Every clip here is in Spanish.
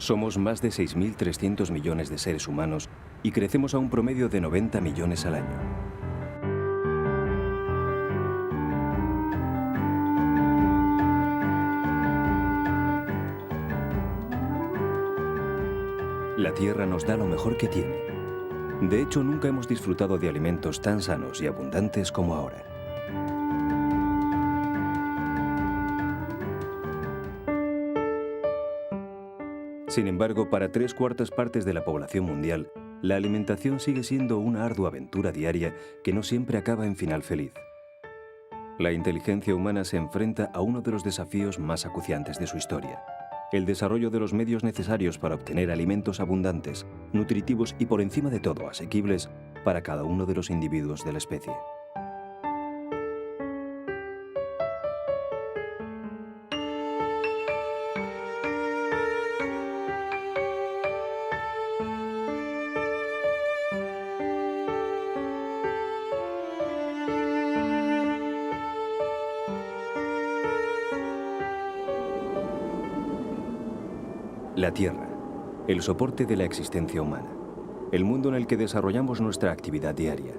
Somos más de 6.300 millones de seres humanos y crecemos a un promedio de 90 millones al año. La Tierra nos da lo mejor que tiene. De hecho, nunca hemos disfrutado de alimentos tan sanos y abundantes como ahora. Sin embargo, para 3/4 partes de la población mundial, la alimentación sigue siendo una ardua aventura diaria que no siempre acaba en final feliz. La inteligencia humana se enfrenta a uno de los desafíos más acuciantes de su historia: el desarrollo de los medios necesarios para obtener alimentos abundantes, nutritivos y, por encima de todo, asequibles para cada uno de los individuos de la especie. La Tierra, el soporte de la existencia humana, el mundo en el que desarrollamos nuestra actividad diaria,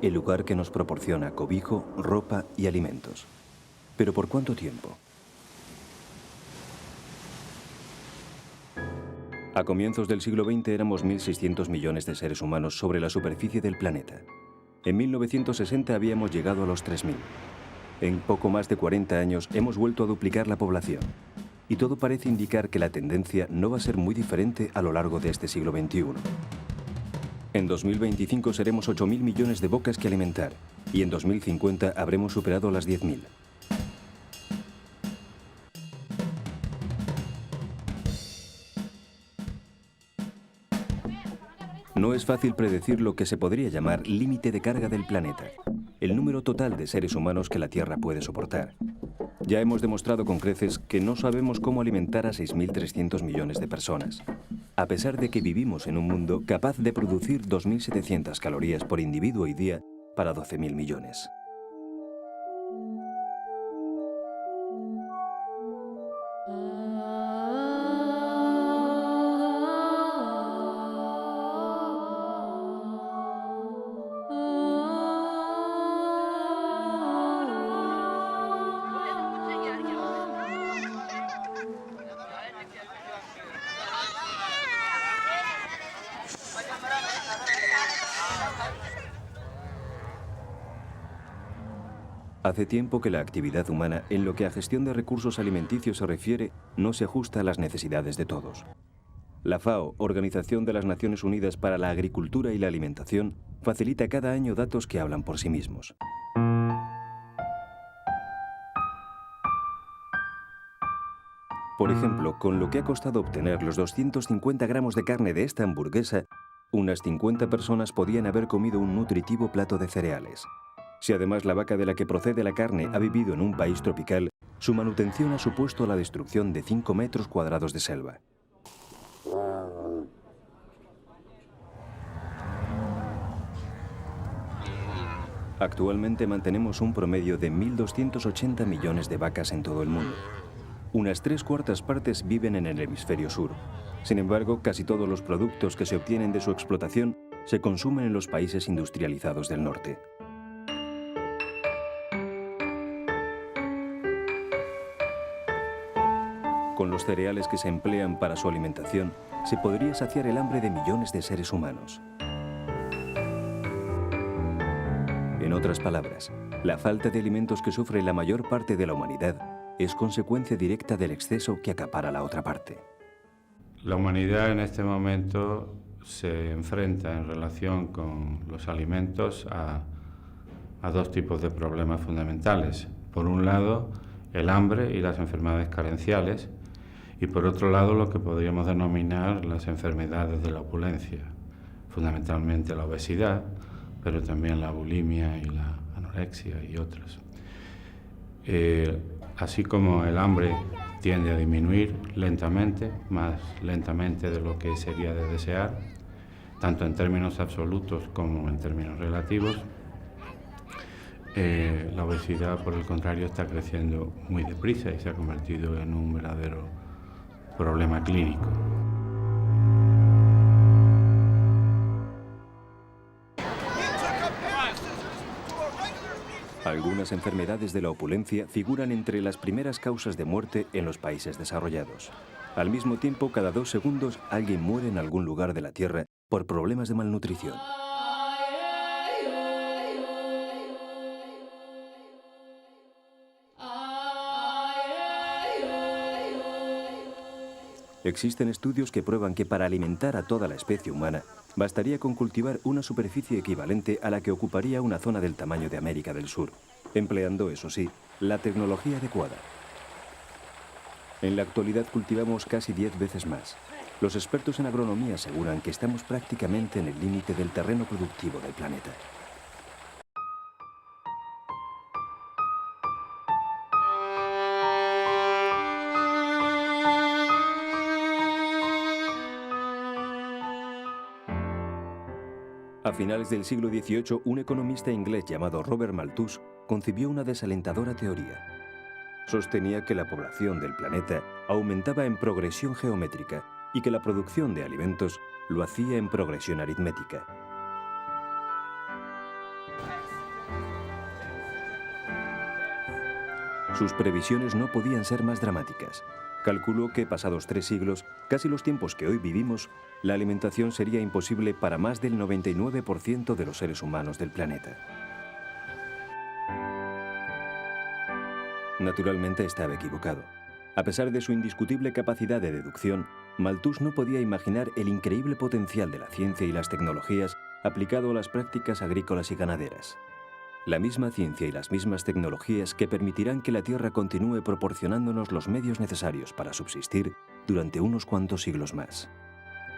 el lugar que nos proporciona cobijo, ropa y alimentos. ¿Pero por cuánto tiempo? A comienzos del siglo XX éramos 1.600 millones de seres humanos sobre la superficie del planeta. En 1960 habíamos llegado a los 3.000. En poco más de 40 años hemos vuelto a duplicar la población. Y todo parece indicar que la tendencia no va a ser muy diferente a lo largo de este siglo XXI. En 2025 seremos 8.000 millones de bocas que alimentar, y en 2050 habremos superado las 10.000. No es fácil predecir lo que se podría llamar límite de carga del planeta, el número total de seres humanos que la Tierra puede soportar. Ya hemos demostrado con creces que no sabemos cómo alimentar a 6.300 millones de personas, a pesar de que vivimos en un mundo capaz de producir 2.700 calorías por individuo y día para 12.000 millones. Hace tiempo que la actividad humana, en lo que a gestión de recursos alimenticios se refiere, no se ajusta a las necesidades de todos. La FAO, Organización de las Naciones Unidas para la Agricultura y la Alimentación, facilita cada año datos que hablan por sí mismos. Por ejemplo, con lo que ha costado obtener los 250 gramos de carne de esta hamburguesa, unas 50 personas podían haber comido un nutritivo plato de cereales. Si además la vaca de la que procede la carne ha vivido en un país tropical, su manutención ha supuesto la destrucción de 5 metros cuadrados de selva. Actualmente mantenemos un promedio de 1.280 millones de vacas en todo el mundo. Unas 3/4 partes viven en el hemisferio sur. Sin embargo, casi todos los productos que se obtienen de su explotación se consumen en los países industrializados del norte. Con los cereales que se emplean para su alimentación, se podría saciar el hambre de millones de seres humanos. En otras palabras, la falta de alimentos que sufre la mayor parte de la humanidad es consecuencia directa del exceso que acapara la otra parte. La humanidad en este momento se enfrenta en relación con los alimentos a dos tipos de problemas fundamentales. Por un lado, el hambre y las enfermedades carenciales, y por otro lado lo que podríamos denominar las enfermedades de la opulencia, fundamentalmente la obesidad, pero también la bulimia y la anorexia y otras. Así como el hambre tiende a disminuir lentamente, más lentamente de lo que sería de desear, tanto en términos absolutos como en términos relativos, la obesidad, por el contrario, está creciendo muy deprisa y se ha convertido en un verdadero problema clínico. Algunas enfermedades de la opulencia figuran entre las primeras causas de muerte en los países desarrollados. Al mismo tiempo, cada 2 segundos alguien muere en algún lugar de la Tierra por problemas de malnutrición. Existen estudios que prueban que para alimentar a toda la especie humana, bastaría con cultivar una superficie equivalente a la que ocuparía una zona del tamaño de América del Sur, empleando, eso sí, la tecnología adecuada. En la actualidad cultivamos casi 10 veces más. Los expertos en agronomía aseguran que estamos prácticamente en el límite del terreno productivo del planeta. A finales del siglo XVIII, un economista inglés llamado Robert Malthus concibió una desalentadora teoría. Sostenía que la población del planeta aumentaba en progresión geométrica y que la producción de alimentos lo hacía en progresión aritmética. Sus previsiones no podían ser más dramáticas. Calculó que, pasados 3 siglos, casi los tiempos que hoy vivimos, la alimentación sería imposible para más del 99% de los seres humanos del planeta. Naturalmente estaba equivocado. A pesar de su indiscutible capacidad de deducción, Malthus no podía imaginar el increíble potencial de la ciencia y las tecnologías aplicado a las prácticas agrícolas y ganaderas. La misma ciencia y las mismas tecnologías que permitirán que la Tierra continúe proporcionándonos los medios necesarios para subsistir durante unos cuantos siglos más.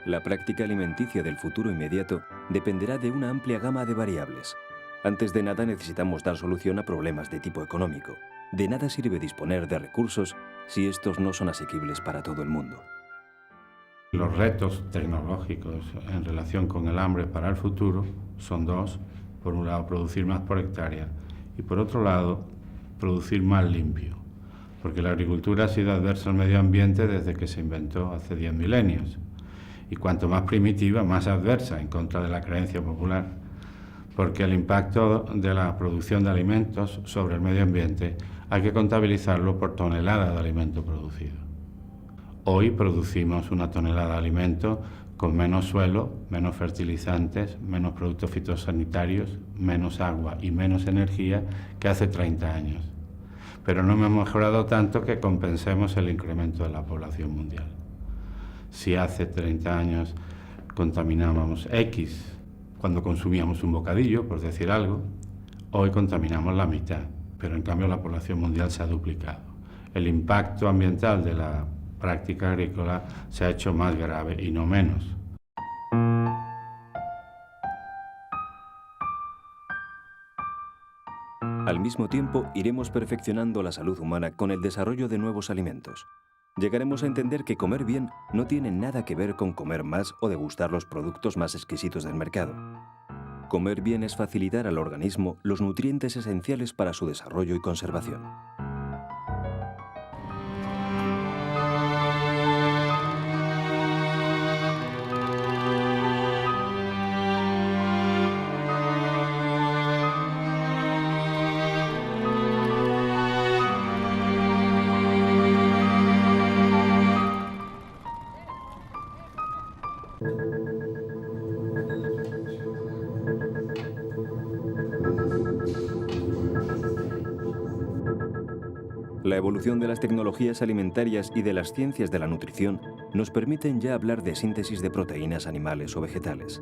La práctica alimenticia del futuro inmediato dependerá de una amplia gama de variables. Antes de nada necesitamos dar solución a problemas de tipo económico. De nada sirve disponer de recursos si estos no son asequibles para todo el mundo. Los retos tecnológicos en relación con el hambre para el futuro son dos. Por un lado, producir más por hectárea y por otro lado, producir más limpio. Porque la agricultura ha sido adversa al medio ambiente desde que se inventó hace 10 milenios. Y cuanto más primitiva, más adversa en contra de la creencia popular. Porque el impacto de la producción de alimentos sobre el medio ambiente hay que contabilizarlo por tonelada de alimento producido. Hoy producimos una tonelada de alimento con menos suelo, menos fertilizantes, menos productos fitosanitarios, menos agua y menos energía que hace 30 años. Pero no hemos mejorado tanto que compensemos el incremento de la población mundial. Si hace 30 años contaminábamos X cuando consumíamos un bocadillo, por decir algo, hoy contaminamos la mitad, pero en cambio la población mundial se ha duplicado. El impacto ambiental de la práctica agrícola se ha hecho más grave y no menos. Al mismo tiempo, iremos perfeccionando la salud humana con el desarrollo de nuevos alimentos. Llegaremos a entender que comer bien no tiene nada que ver con comer más o degustar los productos más exquisitos del mercado. Comer bien es facilitar al organismo los nutrientes esenciales para su desarrollo y conservación. La evolución de las tecnologías alimentarias y de las ciencias de la nutrición nos permiten ya hablar de síntesis de proteínas animales o vegetales.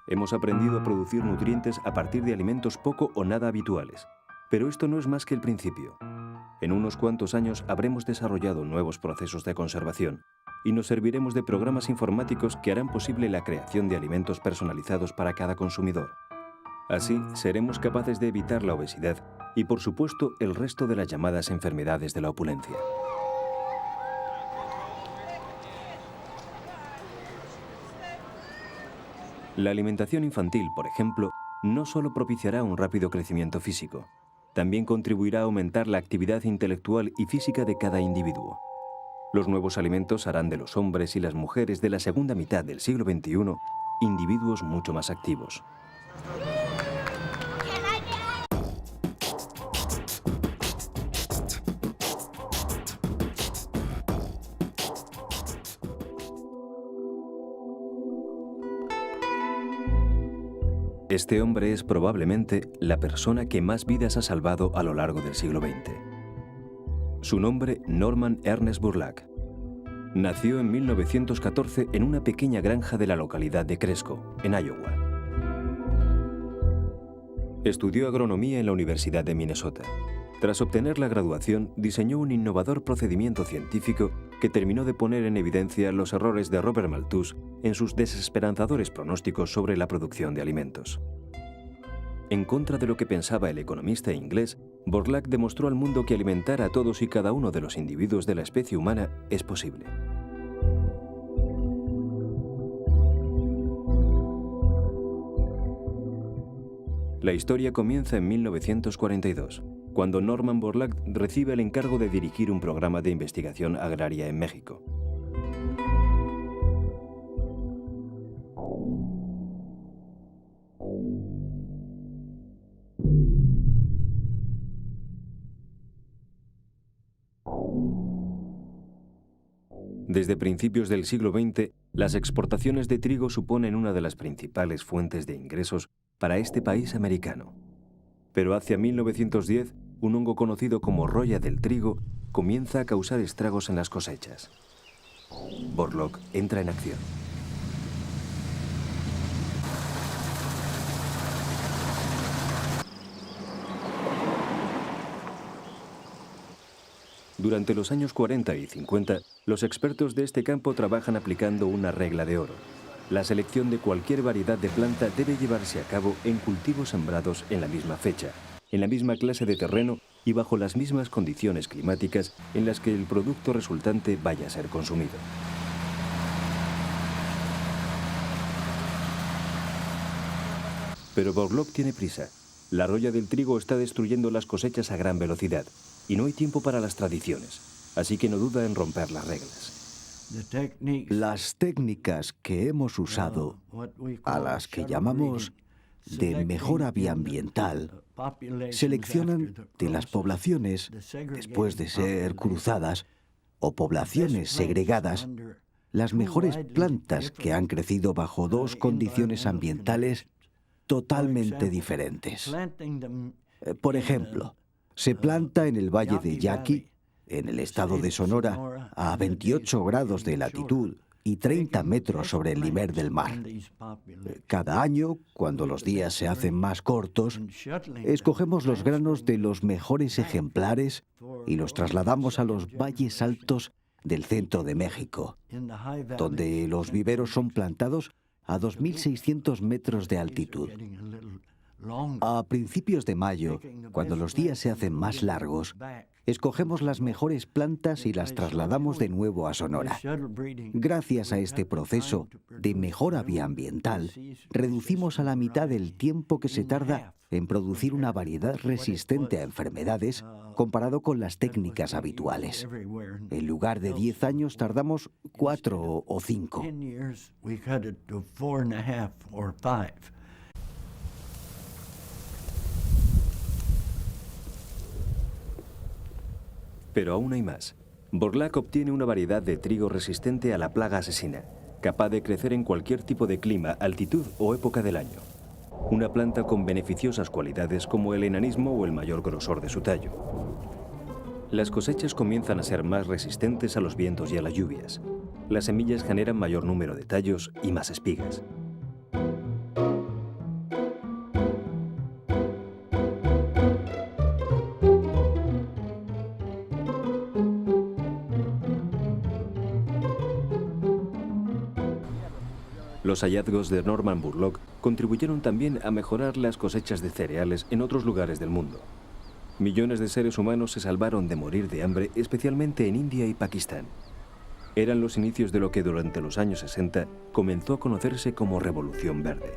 Hemos aprendido a producir nutrientes a partir de alimentos poco o nada habituales, pero esto no es más que el principio. En unos cuantos años habremos desarrollado nuevos procesos de conservación y nos serviremos de programas informáticos que harán posible la creación de alimentos personalizados para cada consumidor. Así, seremos capaces de evitar la obesidad y, por supuesto, el resto de las llamadas enfermedades de la opulencia. La alimentación infantil, por ejemplo, no solo propiciará un rápido crecimiento físico, también contribuirá a aumentar la actividad intelectual y física de cada individuo. Los nuevos alimentos harán de los hombres y las mujeres de la segunda mitad del siglo XXI individuos mucho más activos. Este hombre es probablemente la persona que más vidas ha salvado a lo largo del siglo XX. Su nombre, Norman Ernest Borlaug. Nació en 1914 en una pequeña granja de la localidad de Cresco, en Iowa. Estudió agronomía en la Universidad de Minnesota. Tras obtener la graduación, diseñó un innovador procedimiento científico que terminó de poner en evidencia los errores de Robert Malthus en sus desesperanzadores pronósticos sobre la producción de alimentos. En contra de lo que pensaba el economista inglés, Borlaug demostró al mundo que alimentar a todos y cada uno de los individuos de la especie humana es posible. La historia comienza en 1942, cuando Norman Borlaug recibe el encargo de dirigir un programa de investigación agraria en México. Desde principios del siglo XX, las exportaciones de trigo suponen una de las principales fuentes de ingresos para este país americano. Pero hacia 1910, un hongo conocido como roya del trigo comienza a causar estragos en las cosechas. Borlaug entra en acción. Durante los años 40 y 50, los expertos de este campo trabajan aplicando una regla de oro. La selección de cualquier variedad de planta debe llevarse a cabo en cultivos sembrados en la misma fecha, en la misma clase de terreno y bajo las mismas condiciones climáticas en las que el producto resultante vaya a ser consumido. Pero Borlaug tiene prisa. La roya del trigo está destruyendo las cosechas a gran velocidad y no hay tiempo para las tradiciones, así que no duda en romper las reglas. Las técnicas que hemos usado, a las que llamamos de mejora bioambiental, seleccionan de las poblaciones, después de ser cruzadas, o poblaciones segregadas, las mejores plantas que han crecido bajo dos condiciones ambientales totalmente diferentes. Por ejemplo, se planta en el valle de Yaqui, en el estado de Sonora, a 28 grados de latitud y 30 metros sobre el nivel del mar. Cada año, cuando los días se hacen más cortos, escogemos los granos de los mejores ejemplares y los trasladamos a los valles altos del centro de México, donde los viveros son plantados a 2.600 metros de altitud. A principios de mayo, cuando los días se hacen más largos, escogemos las mejores plantas y las trasladamos de nuevo a Sonora. Gracias a este proceso de mejora bioambiental, reducimos a la mitad el tiempo que se tarda en producir una variedad resistente a enfermedades comparado con las técnicas habituales. En lugar de 10 años, tardamos 4 o 5. Pero aún hay más. Borlaug obtiene una variedad de trigo resistente a la plaga asesina, capaz de crecer en cualquier tipo de clima, altitud o época del año. Una planta con beneficiosas cualidades como el enanismo o el mayor grosor de su tallo. Las cosechas comienzan a ser más resistentes a los vientos y a las lluvias. Las semillas generan mayor número de tallos y más espigas. Los hallazgos de Norman Borlaug contribuyeron también a mejorar las cosechas de cereales en otros lugares del mundo. Millones de seres humanos se salvaron de morir de hambre, especialmente en India y Pakistán. Eran los inicios de lo que durante los años 60 comenzó a conocerse como Revolución Verde.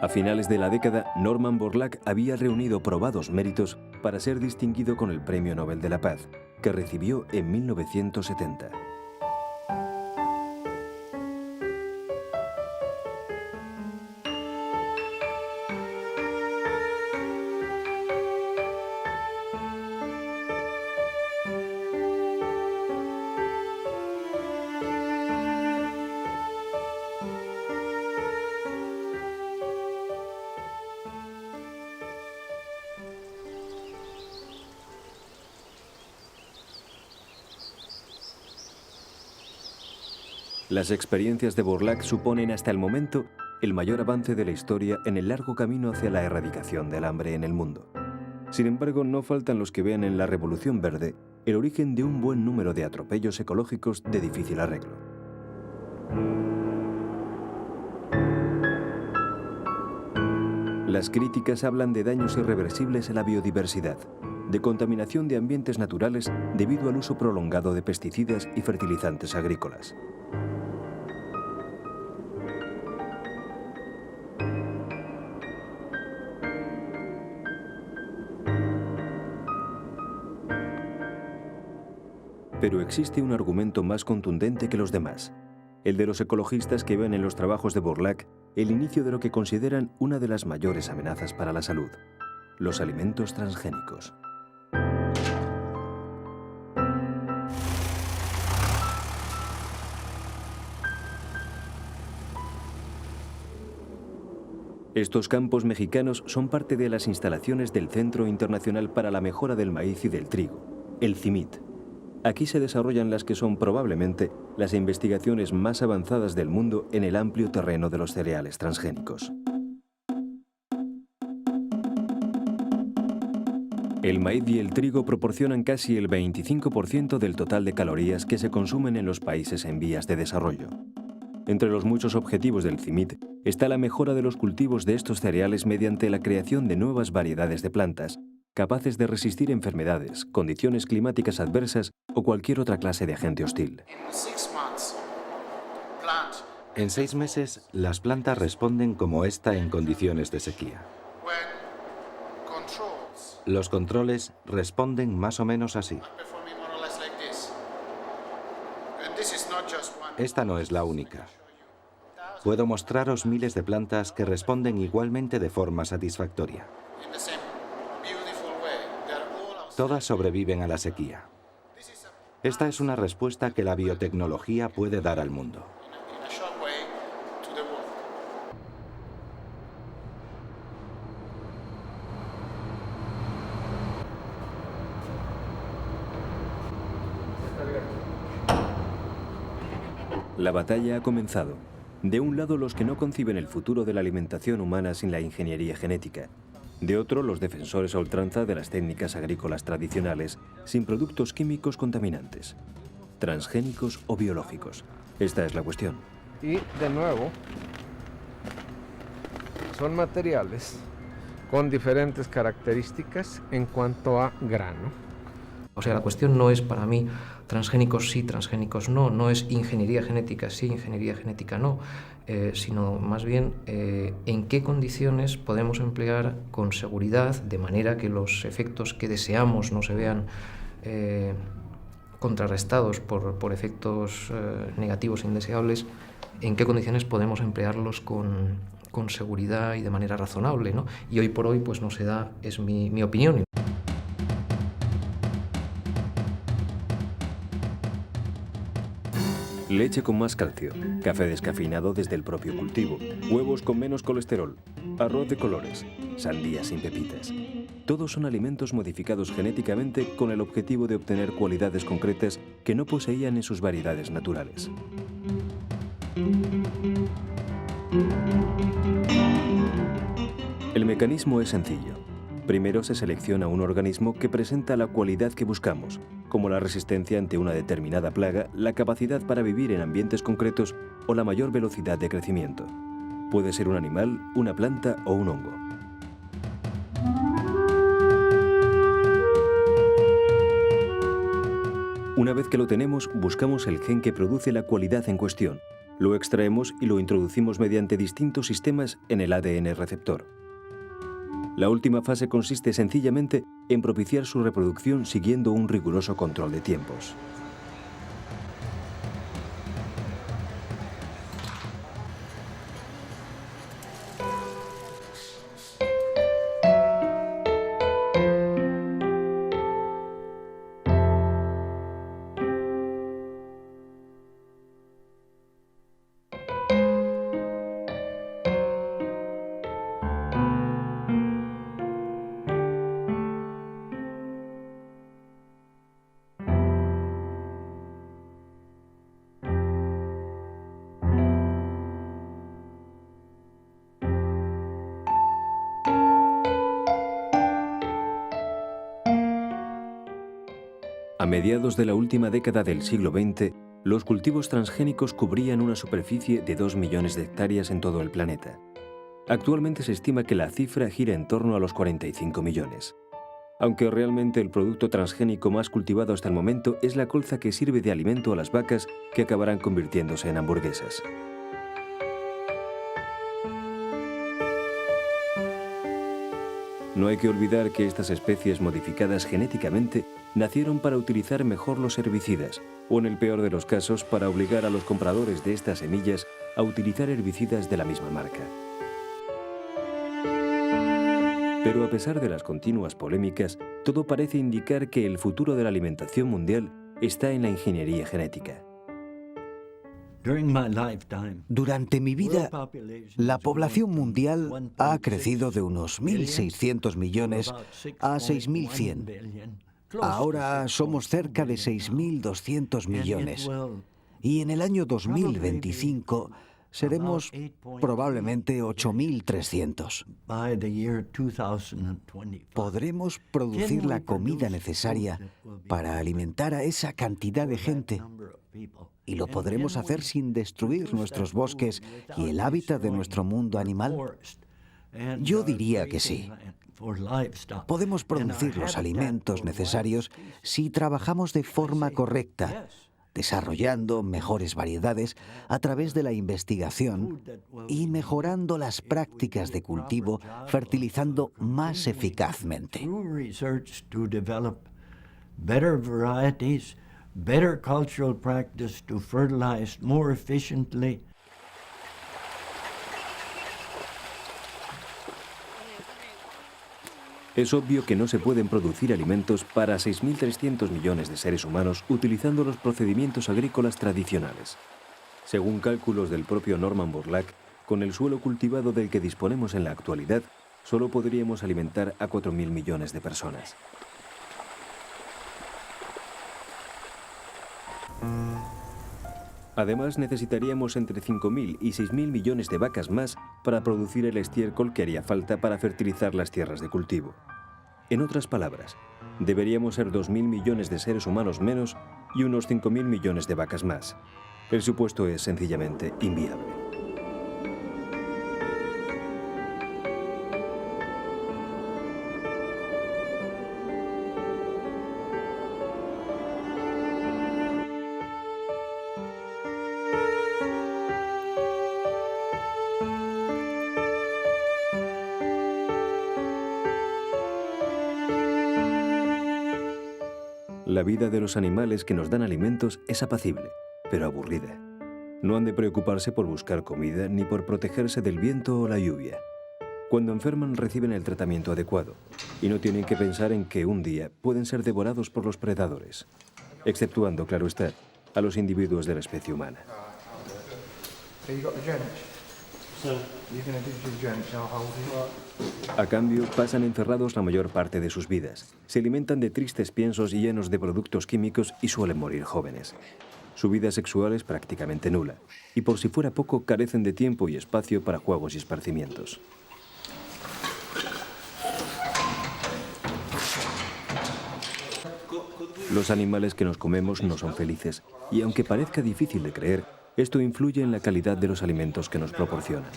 A finales de la década, Norman Borlaug había reunido probados méritos para ser distinguido con el Premio Nobel de la Paz, que recibió en 1970. Las experiencias de Borlaug suponen hasta el momento el mayor avance de la historia en el largo camino hacia la erradicación del hambre en el mundo. Sin embargo, no faltan los que vean en la Revolución Verde el origen de un buen número de atropellos ecológicos de difícil arreglo. Las críticas hablan de daños irreversibles a la biodiversidad, de contaminación de ambientes naturales debido al uso prolongado de pesticidas y fertilizantes agrícolas. Pero existe un argumento más contundente que los demás, el de los ecologistas que ven en los trabajos de Borlaug el inicio de lo que consideran una de las mayores amenazas para la salud: los alimentos transgénicos. Estos campos mexicanos son parte de las instalaciones del Centro Internacional para la Mejora del Maíz y del Trigo, el CIMIT. Aquí se desarrollan las que son probablemente las investigaciones más avanzadas del mundo en el amplio terreno de los cereales transgénicos. El maíz y el trigo proporcionan casi el 25% del total de calorías que se consumen en los países en vías de desarrollo. Entre los muchos objetivos del CIMIT está la mejora de los cultivos de estos cereales mediante la creación de nuevas variedades de plantas, capaces de resistir enfermedades, condiciones climáticas adversas o cualquier otra clase de agente hostil. En 6 meses, las plantas responden como esta en condiciones de sequía. Los controles responden más o menos así. Esta no es la única. Puedo mostraros miles de plantas que responden igualmente de forma satisfactoria. Todas sobreviven a la sequía. Esta es una respuesta que la biotecnología puede dar al mundo. La batalla ha comenzado. De un lado, los que no conciben el futuro de la alimentación humana sin la ingeniería genética. De otro, los defensores a ultranza de las técnicas agrícolas tradicionales sin productos químicos contaminantes, transgénicos o biológicos. Esta es la cuestión. Y, de nuevo, son materiales con diferentes características en cuanto a grano. O sea, la cuestión no es para mí transgénicos sí, transgénicos no, no es ingeniería genética sí, ingeniería genética no, sino más bien en qué condiciones podemos emplear con seguridad, de manera que los efectos que deseamos no se vean contrarrestados por efectos negativos e indeseables, en qué condiciones podemos emplearlos con seguridad y de manera razonable, ¿no? Y hoy por hoy pues no se da, es mi opinión. Leche con más calcio, café descafeinado desde el propio cultivo, huevos con menos colesterol, arroz de colores, sandías sin pepitas. Todos son alimentos modificados genéticamente con el objetivo de obtener cualidades concretas que no poseían en sus variedades naturales. El mecanismo es sencillo. Primero se selecciona un organismo que presenta la cualidad que buscamos, como la resistencia ante una determinada plaga, la capacidad para vivir en ambientes concretos o la mayor velocidad de crecimiento. Puede ser un animal, una planta o un hongo. Una vez que lo tenemos, buscamos el gen que produce la cualidad en cuestión. Lo extraemos y lo introducimos mediante distintos sistemas en el ADN receptor. La última fase consiste sencillamente en propiciar su reproducción siguiendo un riguroso control de tiempos. A mediados de la última década del siglo XX, los cultivos transgénicos cubrían una superficie de 2 millones de hectáreas en todo el planeta. Actualmente se estima que la cifra gira en torno a los 45 millones. Aunque realmente el producto transgénico más cultivado hasta el momento es la colza que sirve de alimento a las vacas que acabarán convirtiéndose en hamburguesas. No hay que olvidar que estas especies modificadas genéticamente nacieron para utilizar mejor los herbicidas, o en el peor de los casos, para obligar a los compradores de estas semillas a utilizar herbicidas de la misma marca. Pero a pesar de las continuas polémicas, todo parece indicar que el futuro de la alimentación mundial está en la ingeniería genética. Durante mi vida, la población mundial ha crecido de unos 1.600 millones a 6.100. Ahora somos cerca de 6.200 millones. Y en el año 2025 seremos probablemente 8.300. Podremos producir la comida necesaria para alimentar a esa cantidad de gente. ¿Y lo podremos hacer sin destruir nuestros bosques y el hábitat de nuestro mundo animal? Yo diría que sí. Podemos producir los alimentos necesarios si trabajamos de forma correcta, desarrollando mejores variedades a través de la investigación y mejorando las prácticas de cultivo, fertilizando más eficazmente. Better cultural practice to fertilize more efficiently. Es obvio que no se pueden producir alimentos para 6.300 millones de seres humanos utilizando los procedimientos agrícolas tradicionales. Según cálculos del propio Norman Borlaug, con el suelo cultivado del que disponemos en la actualidad, solo podríamos alimentar a 4.000 millones de personas. Además, necesitaríamos entre 5.000 y 6.000 millones de vacas más para producir el estiércol que haría falta para fertilizar las tierras de cultivo. En otras palabras, deberíamos ser 2.000 millones de seres humanos menos y unos 5.000 millones de vacas más. El supuesto es sencillamente inviable. La vida de los animales que nos dan alimentos es apacible, pero aburrida. No han de preocuparse por buscar comida ni por protegerse del viento o la lluvia. Cuando enferman reciben el tratamiento adecuado y no tienen que pensar en que un día pueden ser devorados por los predadores, exceptuando, claro está, a los individuos de la especie humana. A cambio, pasan encerrados la mayor parte de sus vidas. Se alimentan de tristes piensos llenos de productos químicos y suelen morir jóvenes. Su vida sexual es prácticamente nula, y por si fuera poco, carecen de tiempo y espacio para juegos y esparcimientos. Los animales que nos comemos no son felices, y aunque parezca difícil de creer, esto influye en la calidad de los alimentos que nos proporcionan.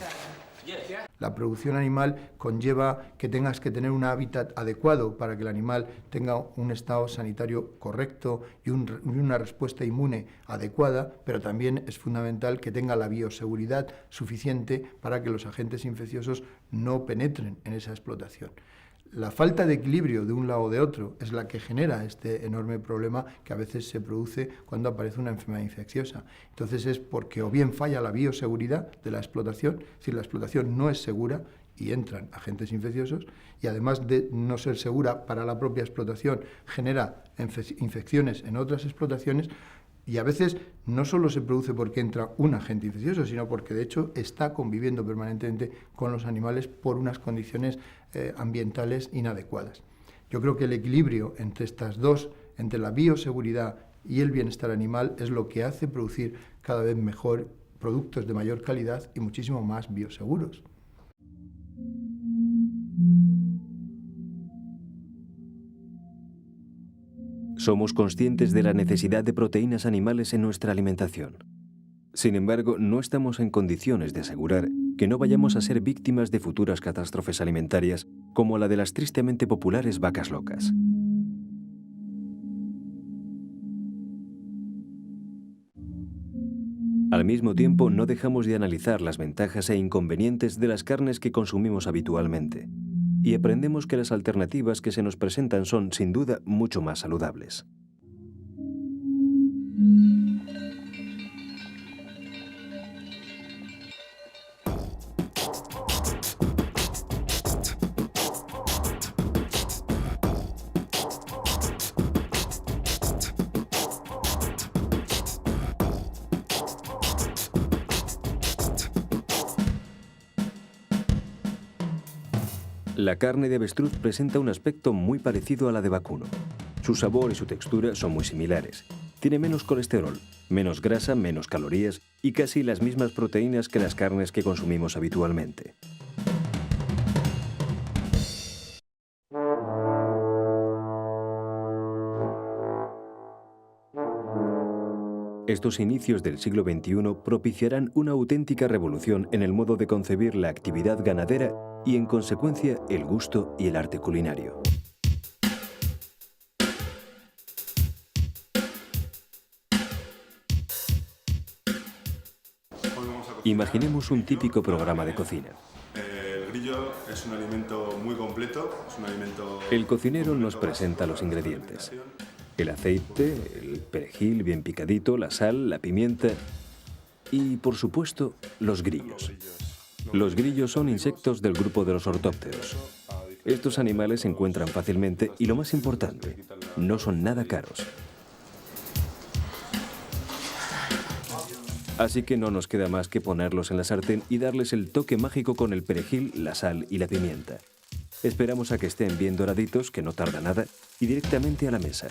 La producción animal conlleva que tengas que tener un hábitat adecuado para que el animal tenga un estado sanitario correcto y una respuesta inmune adecuada, pero también es fundamental que tenga la bioseguridad suficiente para que los agentes infecciosos no penetren en esa explotación. La falta de equilibrio de un lado o de otro es la que genera este enorme problema que a veces se produce cuando aparece una enfermedad infecciosa. Entonces es porque o bien falla la bioseguridad de la explotación, es decir, la explotación no es segura y entran agentes infecciosos, y además de no ser segura para la propia explotación, genera infecciones en otras explotaciones. Y a veces no solo se produce porque entra un agente infeccioso, sino porque de hecho está conviviendo permanentemente con los animales por unas condiciones ambientales inadecuadas. Yo creo que el equilibrio entre estas dos, entre la bioseguridad y el bienestar animal, es lo que hace producir cada vez mejor productos de mayor calidad y muchísimo más bioseguros. Somos conscientes de la necesidad de proteínas animales en nuestra alimentación. Sin embargo, no estamos en condiciones de asegurar que no vayamos a ser víctimas de futuras catástrofes alimentarias como la de las tristemente populares vacas locas. Al mismo tiempo, no dejamos de analizar las ventajas e inconvenientes de las carnes que consumimos habitualmente, y aprendemos que las alternativas que se nos presentan son, sin duda, mucho más saludables. La carne de avestruz presenta un aspecto muy parecido a la de vacuno. Su sabor y su textura son muy similares. Tiene menos colesterol, menos grasa, menos calorías y casi las mismas proteínas que las carnes que consumimos habitualmente. Estos inicios del siglo XXI propiciarán una auténtica revolución en el modo de concebir la actividad ganadera y, en consecuencia, el gusto y el arte culinario. Imaginemos un típico programa de cocina. El grillo es un alimento muy completo, es un alimento... El cocinero nos presenta los ingredientes. El aceite, el perejil bien picadito, la sal, la pimienta y, por supuesto, los grillos. Los grillos son insectos del grupo de los ortópteros. Estos animales se encuentran fácilmente y, lo más importante, no son nada caros. Así que no nos queda más que ponerlos en la sartén y darles el toque mágico con el perejil, la sal y la pimienta. Esperamos a que estén bien doraditos, que no tarda nada, y directamente a la mesa.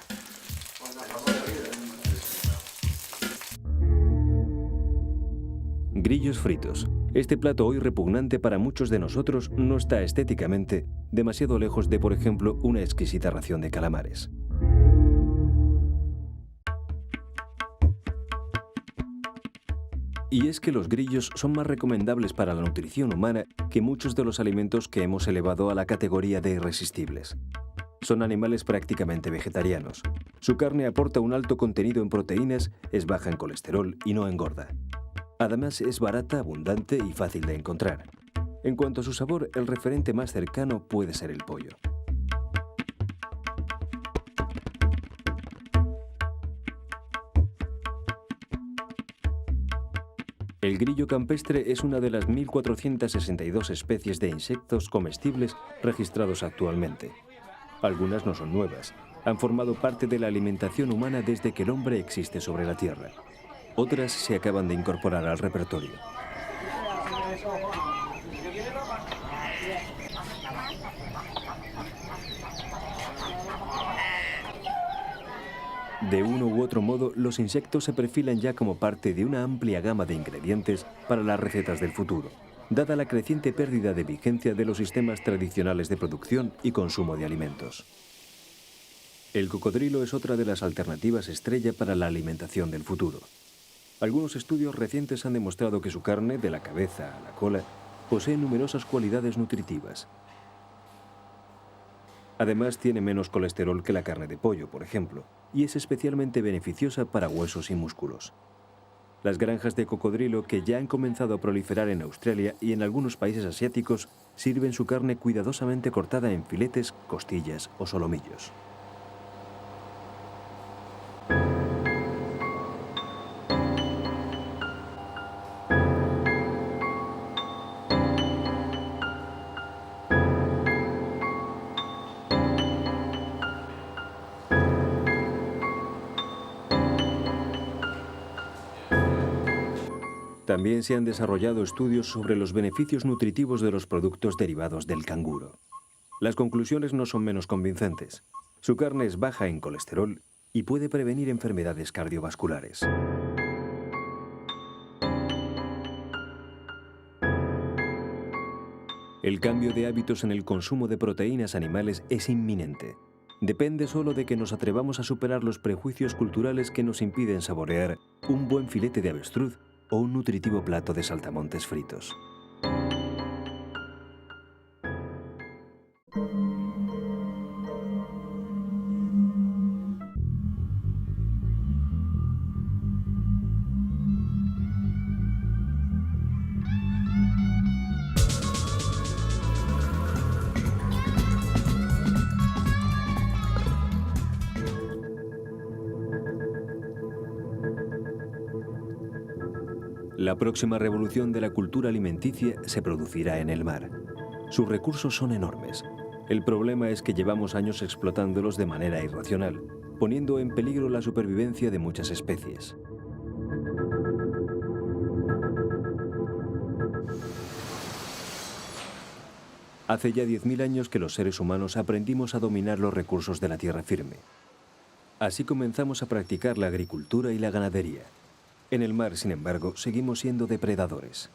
Grillos fritos. Este plato, hoy repugnante para muchos de nosotros, no está estéticamente demasiado lejos de, por ejemplo, una exquisita ración de calamares. Y es que los grillos son más recomendables para la nutrición humana que muchos de los alimentos que hemos elevado a la categoría de irresistibles. Son animales prácticamente vegetarianos. Su carne aporta un alto contenido en proteínas, es baja en colesterol y no engorda. Además, es barata, abundante y fácil de encontrar. En cuanto a su sabor, el referente más cercano puede ser el pollo. El grillo campestre es una de las 1.462 especies de insectos comestibles registrados actualmente. Algunas no son nuevas, han formado parte de la alimentación humana desde que el hombre existe sobre la Tierra. Otras se acaban de incorporar al repertorio. De uno u otro modo, los insectos se perfilan ya como parte de una amplia gama de ingredientes para las recetas del futuro, dada la creciente pérdida de vigencia de los sistemas tradicionales de producción y consumo de alimentos. El cocodrilo es otra de las alternativas estrella para la alimentación del futuro. Algunos estudios recientes han demostrado que su carne, de la cabeza a la cola, posee numerosas cualidades nutritivas. Además, tiene menos colesterol que la carne de pollo, por ejemplo, y es especialmente beneficiosa para huesos y músculos. Las granjas de cocodrilo, que ya han comenzado a proliferar en Australia y en algunos países asiáticos, sirven su carne cuidadosamente cortada en filetes, costillas o solomillos. También se han desarrollado estudios sobre los beneficios nutritivos de los productos derivados del canguro. Las conclusiones no son menos convincentes. Su carne es baja en colesterol y puede prevenir enfermedades cardiovasculares. El cambio de hábitos en el consumo de proteínas animales es inminente. Depende solo de que nos atrevamos a superar los prejuicios culturales que nos impiden saborear un buen filete de avestruz o un nutritivo plato de saltamontes fritos. La próxima revolución de la cultura alimenticia se producirá en el mar. Sus recursos son enormes. El problema es que llevamos años explotándolos de manera irracional, poniendo en peligro la supervivencia de muchas especies. Hace ya 10.000 años que los seres humanos aprendimos a dominar los recursos de la tierra firme. Así comenzamos a practicar la agricultura y la ganadería. En el mar, sin embargo, seguimos siendo depredadores.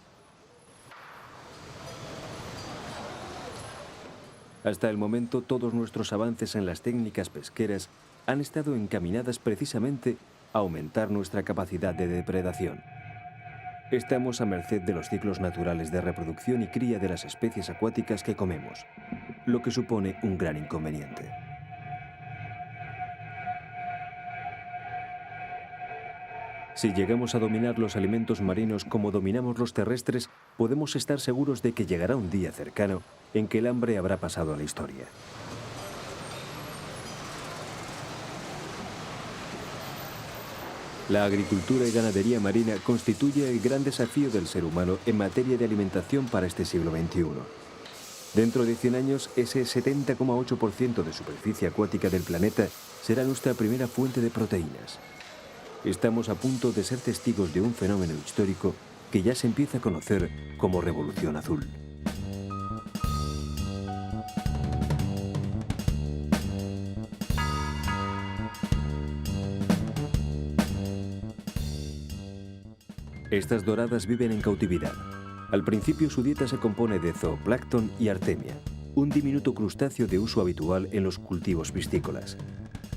Hasta el momento, todos nuestros avances en las técnicas pesqueras han estado encaminadas precisamente a aumentar nuestra capacidad de depredación. Estamos a merced de los ciclos naturales de reproducción y cría de las especies acuáticas que comemos, lo que supone un gran inconveniente. Si llegamos a dominar los alimentos marinos como dominamos los terrestres, podemos estar seguros de que llegará un día cercano en que el hambre habrá pasado a la historia. La agricultura y ganadería marina constituye el gran desafío del ser humano en materia de alimentación para este siglo XXI. Dentro de 100 años, ese 70,8% de superficie acuática del planeta será nuestra primera fuente de proteínas. Estamos a punto de ser testigos de un fenómeno histórico que ya se empieza a conocer como Revolución Azul. Estas doradas viven en cautividad. Al principio su dieta se compone de zooplancton y artemia, un diminuto crustáceo de uso habitual en los cultivos piscícolas.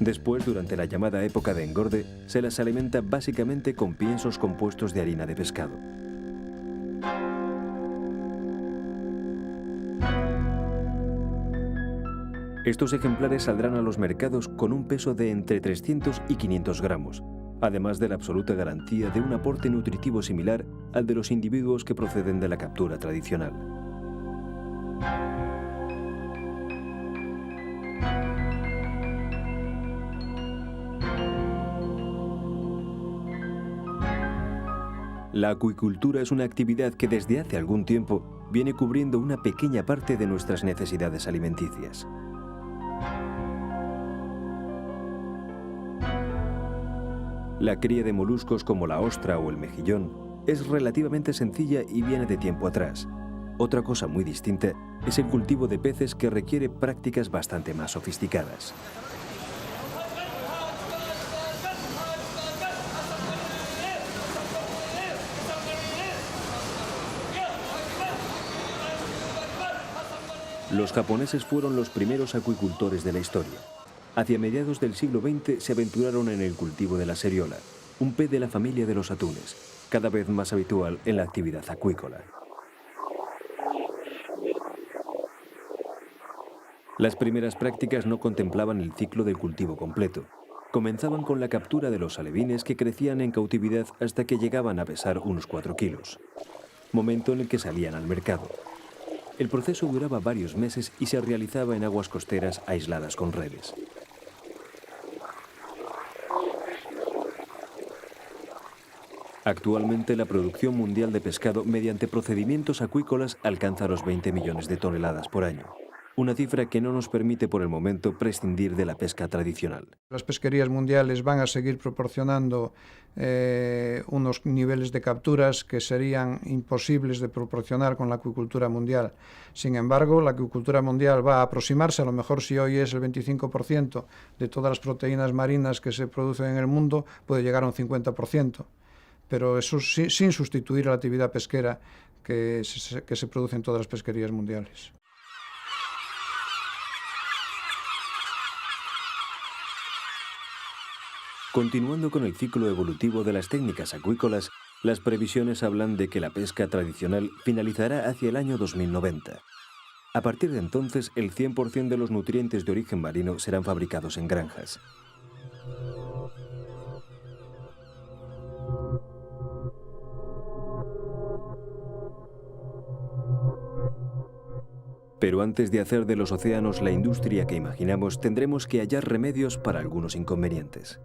Después, durante la llamada época de engorde, se las alimenta básicamente con piensos compuestos de harina de pescado. Estos ejemplares saldrán a los mercados con un peso de entre 300 y 500 gramos, además de la absoluta garantía de un aporte nutritivo similar al de los individuos que proceden de la captura tradicional. La acuicultura es una actividad que desde hace algún tiempo viene cubriendo una pequeña parte de nuestras necesidades alimenticias. La cría de moluscos como la ostra o el mejillón es relativamente sencilla y viene de tiempo atrás. Otra cosa muy distinta es el cultivo de peces, que requiere prácticas bastante más sofisticadas. Los japoneses fueron los primeros acuicultores de la historia. Hacia mediados del siglo XX se aventuraron en el cultivo de la seriola, un pez de la familia de los atunes, cada vez más habitual en la actividad acuícola. Las primeras prácticas no contemplaban el ciclo del cultivo completo. Comenzaban con la captura de los alevines que crecían en cautividad hasta que llegaban a pesar unos 4 kilos, momento en el que salían al mercado. El proceso duraba varios meses y se realizaba en aguas costeras aisladas con redes. Actualmente la producción mundial de pescado mediante procedimientos acuícolas alcanza los 20 millones de toneladas por año. Una cifra que no nos permite por el momento prescindir de la pesca tradicional. Las pesquerías mundiales van a seguir proporcionando unos niveles de capturas que serían imposibles de proporcionar con la acuicultura mundial. Sin embargo, la acuicultura mundial va a aproximarse, a lo mejor si hoy es el 25% de todas las proteínas marinas que se producen en el mundo, puede llegar a un 50%. Pero eso sin sustituir a la actividad pesquera que se produce en todas las pesquerías mundiales. Continuando con el ciclo evolutivo de las técnicas acuícolas, las previsiones hablan de que la pesca tradicional finalizará hacia el año 2090. A partir de entonces, el 100% de los nutrientes de origen marino serán fabricados en granjas. Pero antes de hacer de los océanos la industria que imaginamos, tendremos que hallar remedios para algunos inconvenientes.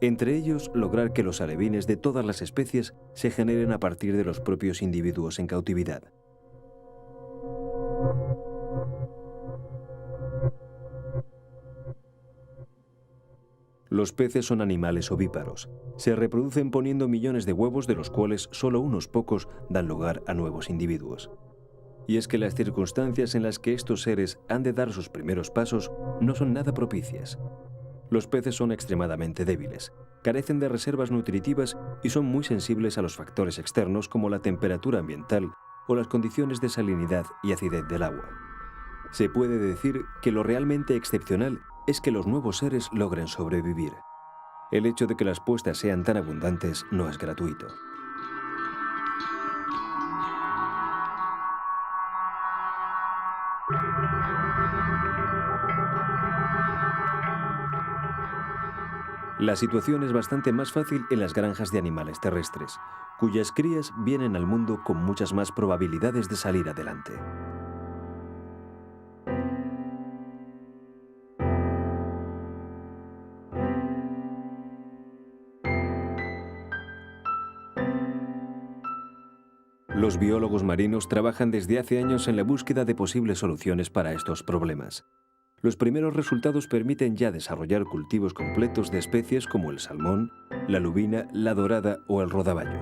Entre ellos, lograr que los alevines de todas las especies se generen a partir de los propios individuos en cautividad. Los peces son animales ovíparos. Se reproducen poniendo millones de huevos, de los cuales solo unos pocos dan lugar a nuevos individuos. Y es que las circunstancias en las que estos seres han de dar sus primeros pasos no son nada propicias. Los peces son extremadamente débiles, carecen de reservas nutritivas y son muy sensibles a los factores externos como la temperatura ambiental o las condiciones de salinidad y acidez del agua. Se puede decir que lo realmente excepcional es que los nuevos seres logren sobrevivir. El hecho de que las puestas sean tan abundantes no es gratuito. La situación es bastante más fácil en las granjas de animales terrestres, cuyas crías vienen al mundo con muchas más probabilidades de salir adelante. Los biólogos marinos trabajan desde hace años en la búsqueda de posibles soluciones para estos problemas. Los primeros resultados permiten ya desarrollar cultivos completos de especies como el salmón, la lubina, la dorada o el rodaballo.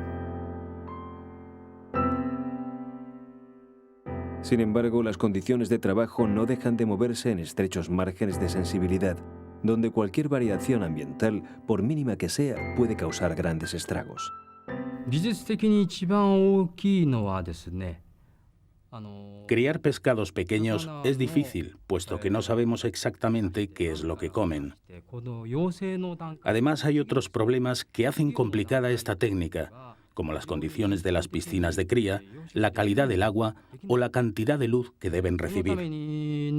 Sin embargo, las condiciones de trabajo no dejan de moverse en estrechos márgenes de sensibilidad, donde cualquier variación ambiental, por mínima que sea, puede causar grandes estragos. Criar pescados pequeños es difícil, puesto que no sabemos exactamente qué es lo que comen. Además, hay otros problemas que hacen complicada esta técnica, como las condiciones de las piscinas de cría, la calidad del agua o la cantidad de luz que deben recibir. En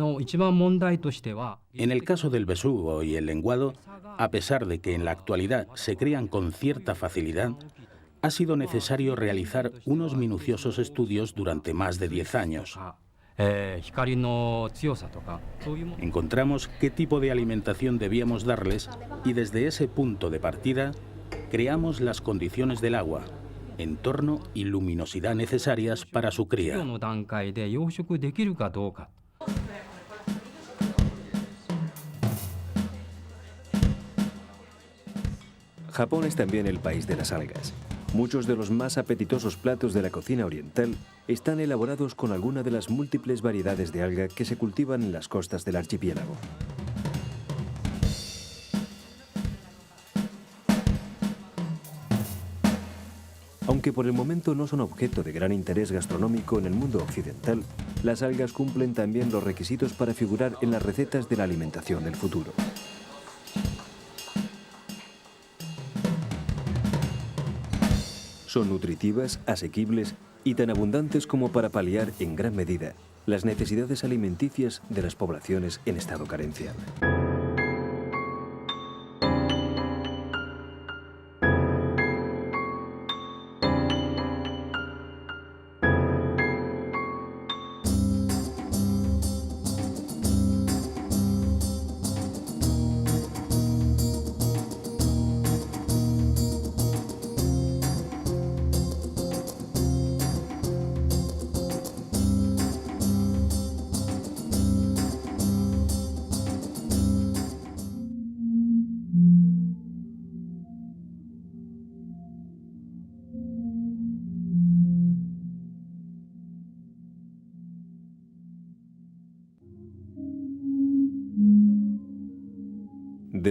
el caso del besugo y el lenguado, a pesar de que en la actualidad se crían con cierta facilidad, ha sido necesario realizar unos minuciosos estudios durante más de 10 años. Encontramos qué tipo de alimentación debíamos darles y desde ese punto de partida creamos las condiciones del agua, entorno y luminosidad necesarias para su cría. Japón es también el país de las algas. Muchos de los más apetitosos platos de la cocina oriental están elaborados con alguna de las múltiples variedades de alga que se cultivan en las costas del archipiélago. Aunque por el momento no son objeto de gran interés gastronómico en el mundo occidental, las algas cumplen también los requisitos para figurar en las recetas de la alimentación del futuro. Son nutritivas, asequibles y tan abundantes como para paliar en gran medida las necesidades alimenticias de las poblaciones en estado carencial.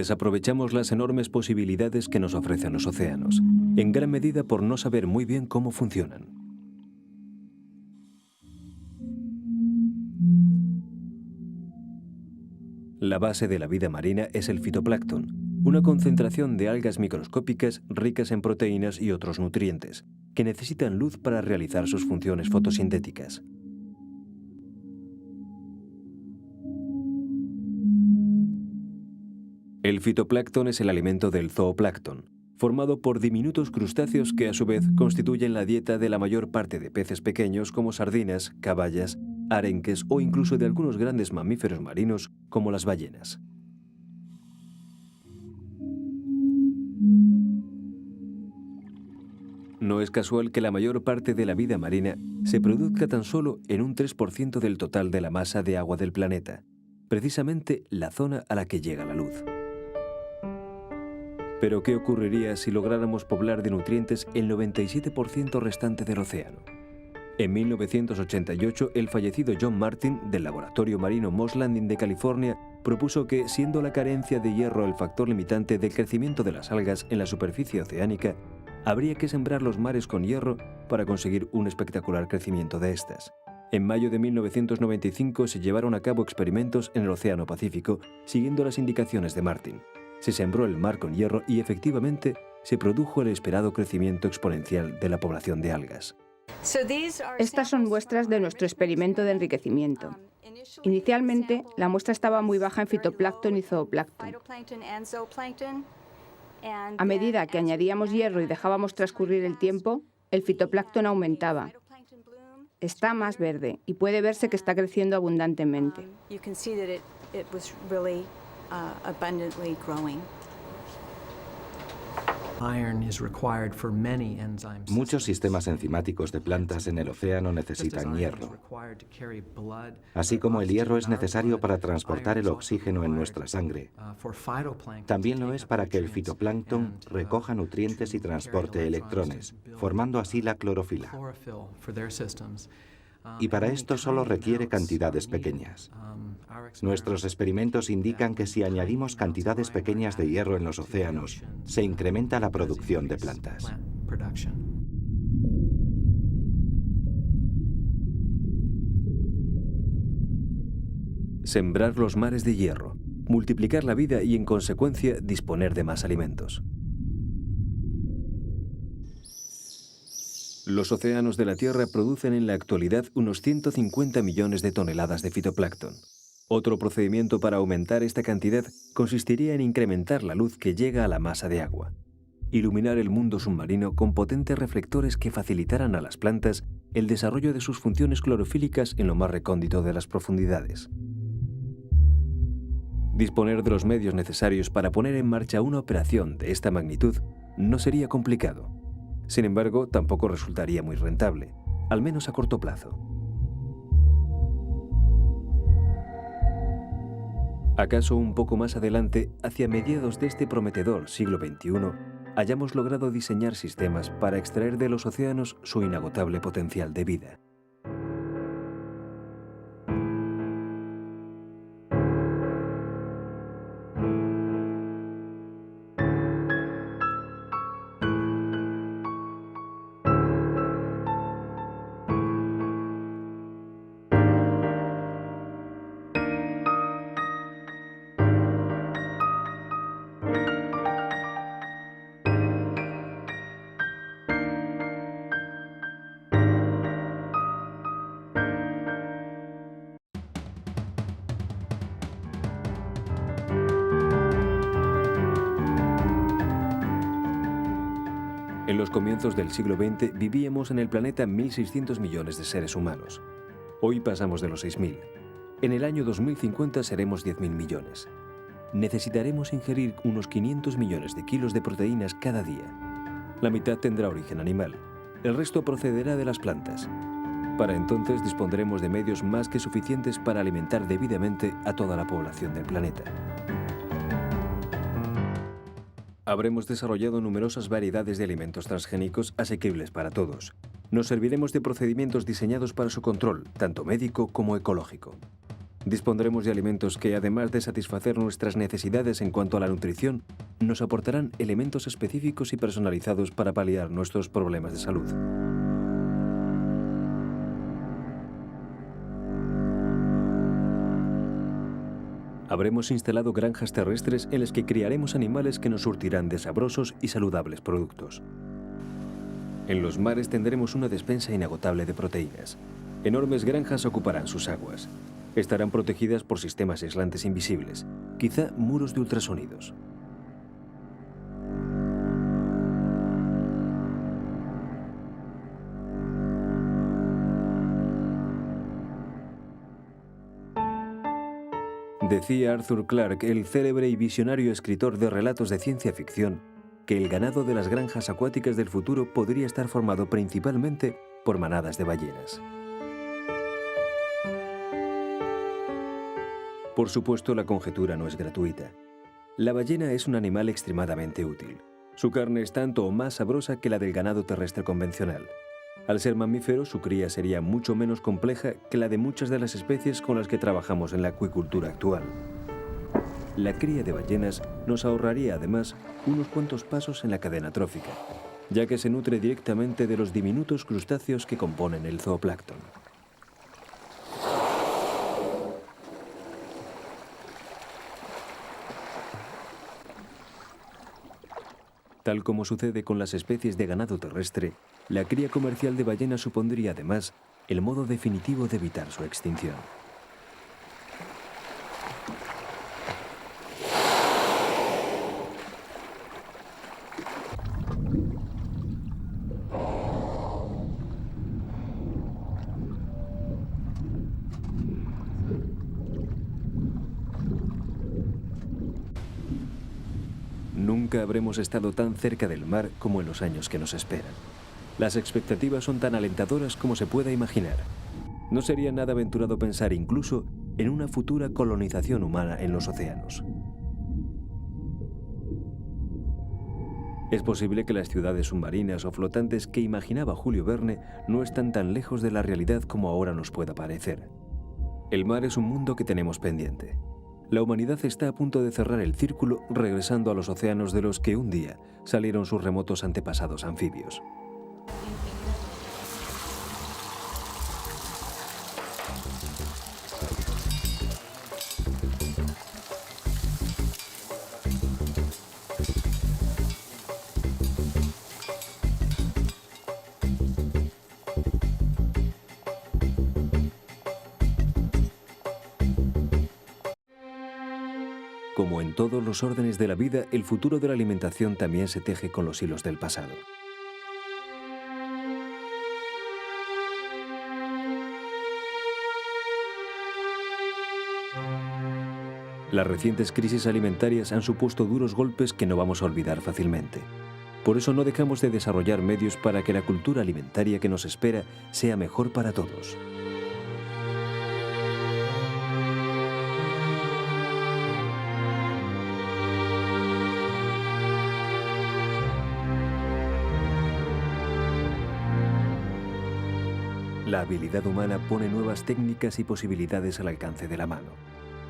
Desaprovechamos las enormes posibilidades que nos ofrecen los océanos, en gran medida por no saber muy bien cómo funcionan. La base de la vida marina es el fitoplancton, una concentración de algas microscópicas ricas en proteínas y otros nutrientes, que necesitan luz para realizar sus funciones fotosintéticas. El fitoplancton es el alimento del zooplancton, formado por diminutos crustáceos que a su vez constituyen la dieta de la mayor parte de peces pequeños como sardinas, caballas, arenques o incluso de algunos grandes mamíferos marinos como las ballenas. No es casual que la mayor parte de la vida marina se produzca tan solo en un 3% del total de la masa de agua del planeta, precisamente la zona a la que llega la luz. Pero ¿qué ocurriría si lográramos poblar de nutrientes el 97% restante del océano? En 1988, el fallecido John Martin, del laboratorio marino Moss Landing de California, propuso que, siendo la carencia de hierro el factor limitante del crecimiento de las algas en la superficie oceánica, habría que sembrar los mares con hierro para conseguir un espectacular crecimiento de estas. En mayo de 1995 se llevaron a cabo experimentos en el Océano Pacífico, siguiendo las indicaciones de Martin. Se sembró el mar con hierro y efectivamente se produjo el esperado crecimiento exponencial de la población de algas. Estas son muestras de nuestro experimento de enriquecimiento. Inicialmente, la muestra estaba muy baja en fitoplancton y zooplancton. A medida que añadíamos hierro y dejábamos transcurrir el tiempo, el fitoplancton aumentaba. Está más verde y puede verse que está creciendo abundantemente. Muchos sistemas enzimáticos de plantas en el océano necesitan hierro. Así como el hierro es necesario para transportar el oxígeno en nuestra sangre, también lo es para que el fitoplancton recoja nutrientes y transporte electrones, formando así la clorofila. Y para esto solo requiere cantidades pequeñas. Nuestros experimentos indican que si añadimos cantidades pequeñas de hierro en los océanos, se incrementa la producción de plantas. Sembrar los mares de hierro, multiplicar la vida y, en consecuencia, disponer de más alimentos. Los océanos de la Tierra producen en la actualidad unos 150 millones de toneladas de fitoplancton. Otro procedimiento para aumentar esta cantidad consistiría en incrementar la luz que llega a la masa de agua. Iluminar el mundo submarino con potentes reflectores que facilitaran a las plantas el desarrollo de sus funciones clorofílicas en lo más recóndito de las profundidades. Disponer de los medios necesarios para poner en marcha una operación de esta magnitud no sería complicado. Sin embargo, tampoco resultaría muy rentable, al menos a corto plazo. ¿Acaso un poco más adelante, hacia mediados de este prometedor siglo XXI, hayamos logrado diseñar sistemas para extraer de los océanos su inagotable potencial de vida? los comienzos del siglo XX vivíamos en el planeta 1.600 millones de seres humanos. Hoy pasamos de los 6.000. En el año 2050 seremos 10.000 millones. Necesitaremos ingerir unos 500 millones de kilos de proteínas cada día. La mitad tendrá origen animal. El resto procederá de las plantas. Para entonces dispondremos de medios más que suficientes para alimentar debidamente a toda la población del planeta. Habremos desarrollado numerosas variedades de alimentos transgénicos asequibles para todos. Nos serviremos de procedimientos diseñados para su control, tanto médico como ecológico. Dispondremos de alimentos que, además de satisfacer nuestras necesidades en cuanto a la nutrición, nos aportarán elementos específicos y personalizados para paliar nuestros problemas de salud. Habremos instalado granjas terrestres en las que criaremos animales que nos surtirán de sabrosos y saludables productos. En los mares tendremos una despensa inagotable de proteínas. Enormes granjas ocuparán sus aguas. Estarán protegidas por sistemas aislantes invisibles, quizá muros de ultrasonidos. Decía Arthur Clarke, el célebre y visionario escritor de relatos de ciencia ficción, que el ganado de las granjas acuáticas del futuro podría estar formado principalmente por manadas de ballenas. Por supuesto, la conjetura no es gratuita. La ballena es un animal extremadamente útil. Su carne es tanto o más sabrosa que la del ganado terrestre convencional. Al ser mamífero, su cría sería mucho menos compleja que la de muchas de las especies con las que trabajamos en la acuicultura actual. La cría de ballenas nos ahorraría, además, unos cuantos pasos en la cadena trófica, ya que se nutre directamente de los diminutos crustáceos que componen el zooplancton. Tal como sucede con las especies de ganado terrestre, la cría comercial de ballenas supondría además el modo definitivo de evitar su extinción. Nunca habremos estado tan cerca del mar como en los años que nos esperan. Las expectativas son tan alentadoras como se pueda imaginar. No sería nada aventurado pensar incluso en una futura colonización humana en los océanos. Es posible que las ciudades submarinas o flotantes que imaginaba Julio Verne no están tan lejos de la realidad como ahora nos pueda parecer. El mar es un mundo que tenemos pendiente. La humanidad está a punto de cerrar el círculo regresando a los océanos de los que un día salieron sus remotos antepasados anfibios. Como en todos los órdenes de la vida, el futuro de la alimentación también se teje con los hilos del pasado. Las recientes crisis alimentarias han supuesto duros golpes que no vamos a olvidar fácilmente. Por eso no dejamos de desarrollar medios para que la cultura alimentaria que nos espera sea mejor para todos. La habilidad humana pone nuevas técnicas y posibilidades al alcance de la mano.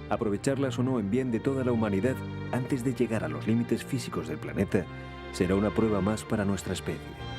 Aprovecharlas o no en bien de toda la humanidad antes de llegar a los límites físicos del planeta será una prueba más para nuestra especie.